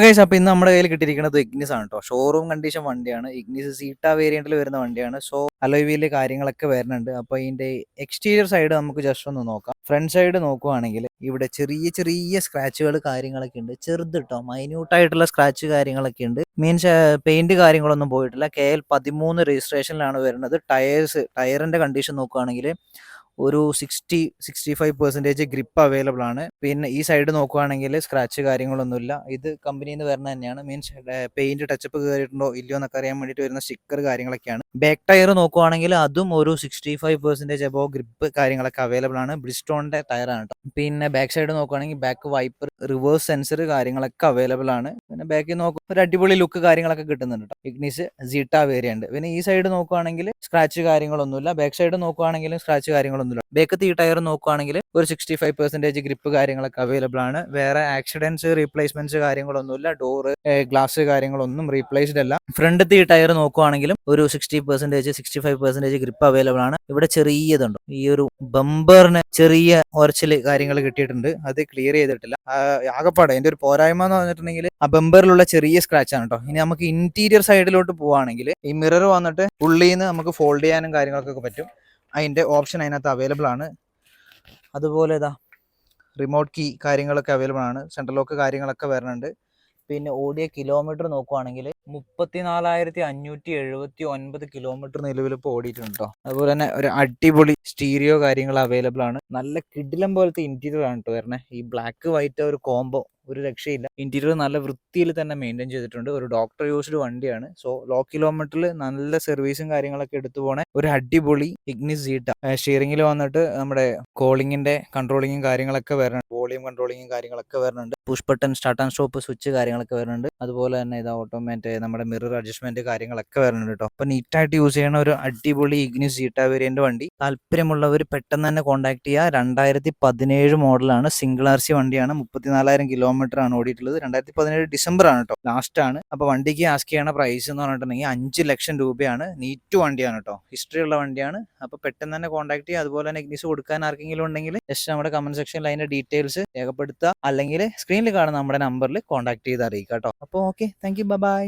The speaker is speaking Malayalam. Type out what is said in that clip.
ഗൈസ്, അപ്പോൾ ഇന്ന് നമ്മുടെ കയ്യിൽ കിട്ടിയിരിക്കുന്നത് ഇഗ്നിസ് ആണ് കേട്ടോ. ഷോറൂം കണ്ടീഷൻ വണ്ടിയാണ്. ഇഗ്നിസ് സീറ്റ വേരിയന്റിൽ വരുന്ന വണ്ടിയാണ്. സോ അലോയ് വീല് കാര്യങ്ങളൊക്കെ വരുന്നുണ്ട്. അപ്പോൾ ഇതിന്റെ എക്സ്റ്റീരിയർ സൈഡ് നമുക്ക് ജസ്റ്റ് ഒന്ന് നോക്കാം. ഫ്രണ്ട് സൈഡ് നോക്കുവാണെങ്കിൽ ഇവിടെ ചെറിയ ചെറിയ സ്ക്രാച്ചുകൾ കാര്യങ്ങളൊക്കെ ഉണ്ട്. ചെറുത് കേട്ടോ, മൈന്യൂട്ടായിട്ടുള്ള സ്ക്രാച്ച് കാര്യങ്ങളൊക്കെ ഉണ്ട്. മീൻസ് പെയിന്റ് കാര്യങ്ങളൊന്നും പോയിട്ടില്ല. KL13 രജിസ്ട്രേഷനിലാണ് വരുന്നത്. ടയറിന്റെ കണ്ടീഷൻ നോക്കുകയാണെങ്കിൽ ഒരു 65% ഗ്രിപ്പ് അവൈലബിൾ ആണ്. പിന്നെ ഈ സൈഡ് നോക്കുവാണെങ്കിൽ സ്ക്രാച്ച് കാര്യങ്ങളൊന്നുമില്ല. ഇത് കമ്പനിയിൽ നിന്ന് വരുന്ന തന്നെയാണ്. മീൻസ് പെയിന്റ് ടച്ചപ്പ് കയറിയിട്ടുണ്ടോ ഇല്ലയോ എന്നൊക്കെ അറിയാൻ വേണ്ടിയിട്ട് വരുന്ന സ്റ്റിക്കർ കാര്യങ്ങളൊക്കെയാണ്. ബാക്ക് ടയർ നോക്കുവാണെങ്കിൽ അതും ഒരു 65% അബോവ് ഗ്രിപ്പ് കാര്യങ്ങളൊക്കെ അവൈലബിൾ ആണ്. ബ്രിസ്റ്റോണിന്റെ ടയറാണ് കേട്ടോ. പിന്നെ ബാക്ക് സൈഡ് നോക്കുവാണെങ്കിൽ ബാക്ക് വൈപ്പർ, റിവേഴ്സ് സെൻസർ കാര്യങ്ങളൊക്കെ അവൈലബിൾ ആണ്. പിന്നെ ബാക്കിൽ നോക്കുമ്പോൾ ഒരു അടിപൊളി ലുക്ക് കാര്യങ്ങളൊക്കെ കിട്ടുന്നുണ്ട് കേട്ടോ. Ignis Zeta variant. പിന്നെ ഈ സൈഡ് നോക്കുവാണെങ്കിൽ സ്ക്രാച്ച് കാര്യങ്ങളൊന്നുമില്ല. ബാക്ക് സൈഡ് നോക്കുവാണെങ്കിലും സ്ക്രാച്ച് കാര്യങ്ങളൊന്നുമില്ല. ബാക്കത്തെ ഈ ടയർ നോക്കുവാണെങ്കിൽ ഒരു 65% ഗ്രിപ്പ് കാര്യങ്ങളൊക്കെ അവൈലബിൾ ആണ്. വേറെ ആക്സിഡന്റ്സ്, റീപ്ലേസ്മെന്റ്സ് കാര്യങ്ങളൊന്നുമില്ല. ഡോറ്, ഗ്ലാസ് കാര്യങ്ങളൊന്നും റീപ്ലേസ്ഡ് അല്ല. ഫ്രണ്ടത്തെ ഈ ടയർ നോക്കുവാണെങ്കിലും ഒരു 65% ഗ്രിപ്പ് അവൈലബിൾ ആണ്. ഇവിടെ ചെറിയതുണ്ട്, ഈ ഒരു ബമ്പറിന് ചെറിയ ഒരച്ചില് കാര്യങ്ങൾ കിട്ടിയിട്ടുണ്ട്. അത് ക്ലിയർ ചെയ്തിട്ടില്ല. ആകെപ്പാടെ അതിന്റെ ഒരു പോരായ്മ എന്ന് പറഞ്ഞിട്ടുണ്ടെങ്കിൽ ആ ബമ്പറിലുള്ള ചെറിയ സ്ക്രാച്ച് ആണ് കേട്ടോ. ഇനി നമുക്ക് ഇന്റീരിയർ സൈഡിലോട്ട് പോവുകയാണെങ്കിൽ ഈ മിറർ വന്നിട്ട് ഉള്ളിൽ നിന്ന് നമുക്ക് ഫോൾഡ് ചെയ്യാനും കാര്യങ്ങൾക്കൊക്കെ പറ്റും. അതിന്റെ ഓപ്ഷൻ അതിനകത്ത് അവൈലബിൾ ആണ്. അതുപോലെ ഇതാ റിമോട്ട് കീ കാര്യങ്ങളൊക്കെ അവൈലബിൾ ആണ്. സെൻട്രൽ ലോക്ക് കാര്യങ്ങളൊക്കെ വരുന്നുണ്ട്. പിന്നെ ഓടിയ കിലോമീറ്റർ നോക്കുവാണെങ്കിൽ 34,579 കിലോമീറ്റർ നിലവിൽ ഇപ്പോൾ ഓടിയിട്ടുണ്ട് കേട്ടോ. അതുപോലെ തന്നെ ഒരു അടിപൊളി സ്റ്റീരിയോ കാര്യങ്ങൾ അവൈലബിൾ ആണ്. നല്ല കിടിലം പോലത്തെ ഇന്റീരിയർ ആണ് കേട്ടോ വരണേ. ഈ ബ്ലാക്ക് വൈറ്റ് ഒരു കോംബോ, ഒരു രക്ഷയില്ല. ഇന്റീരിയർ നല്ല വൃത്തിയിൽ തന്നെ മെയിൻറ്റെയിൻ ചെയ്തിട്ടുണ്ട്. ഒരു ഡോക്ടർ യൂസ്ഡ് വണ്ടിയാണ്. സോ ലോ കിലോമീറ്ററിൽ നല്ല സർവീസും കാര്യങ്ങളൊക്കെ എടുത്തു പോണേ ഒരു അടിപൊളി ഇഗ്നിസ് സീറ്റ. സ്റ്റിയറിംഗിൽ വന്നിട്ട് നമ്മുടെ കോളിങ്ങിന്റെ കൺട്രോളിങ്ങും കാര്യങ്ങളൊക്കെ വരുന്നുണ്ട്. വോളിയം കൺട്രോളിങ്ങും കാര്യങ്ങളൊക്കെ വരുന്നുണ്ട്. Push button, start and stop switch കാര്യങ്ങളൊക്കെ വരുന്നുണ്ട്. അതുപോലെ തന്നെ ഇത് ഓട്ടോമാറ്റ്, നമ്മുടെ മിറർ അഡ്ജസ്റ്റ്മെന്റ് കാര്യങ്ങളൊക്കെ വരുന്നുണ്ട് കേട്ടോ. അപ്പൊ നീറ്റായിട്ട് യൂസ് ചെയ്യുന്ന ഒരു അടിപൊളി ഇഗ്നിസ് സീറ്റ വേരിയന്റ് വണ്ടി. താല്പര്യമുള്ളവർ പെട്ടെന്ന് തന്നെ കോൺടാക്ട് ചെയ്യുക. 2017 മോഡലാണ്. സിംഗിൾ RC വണ്ടിയാണ്. 34,000 കിലോമീറ്റർ ആണ് ഓടിയിട്ടുള്ളത്. 2017 ഡിസംബർ ആണ് കേട്ടോ, ലാസ്റ്റ് ആണ്. അപ്പൊ വണ്ടിക്ക് ആസ്ക് ചെയ്യണ പ്രൈസ് എന്ന് പറഞ്ഞിട്ടുണ്ടെങ്കിൽ 5 ലക്ഷം രൂപയാണ്. നീറ്റ് വണ്ടിയാണ് കേട്ടോ, ഹിസ്റ്ററി ഉള്ള വണ്ടിയാണ്. അപ്പൊ പെട്ടെന്ന് തന്നെ കോൺടാക്ട് ചെയ്യുക. അതുപോലെ തന്നെ ഇഗ്നിസ് കൊടുക്കാൻ ആർക്കെങ്കിലും ഉണ്ടെങ്കിൽ ജസ്റ്റ് നമ്മുടെ കമന്റ് സെക്ഷനിൽ അതിന്റെ ഡീറ്റെയിൽസ് രേഖപ്പെടുത്തുക, അല്ലെങ്കിൽ സ്ക്രീനിൽ കാണുന്ന നമ്മുടെ നമ്പറിൽ കോൺടാക്ട് ചെയ്ത് അറിയിക്കുക കേട്ടോ. അപ്പോൾ ഓക്കെ, താങ്ക് യു, ബൈ.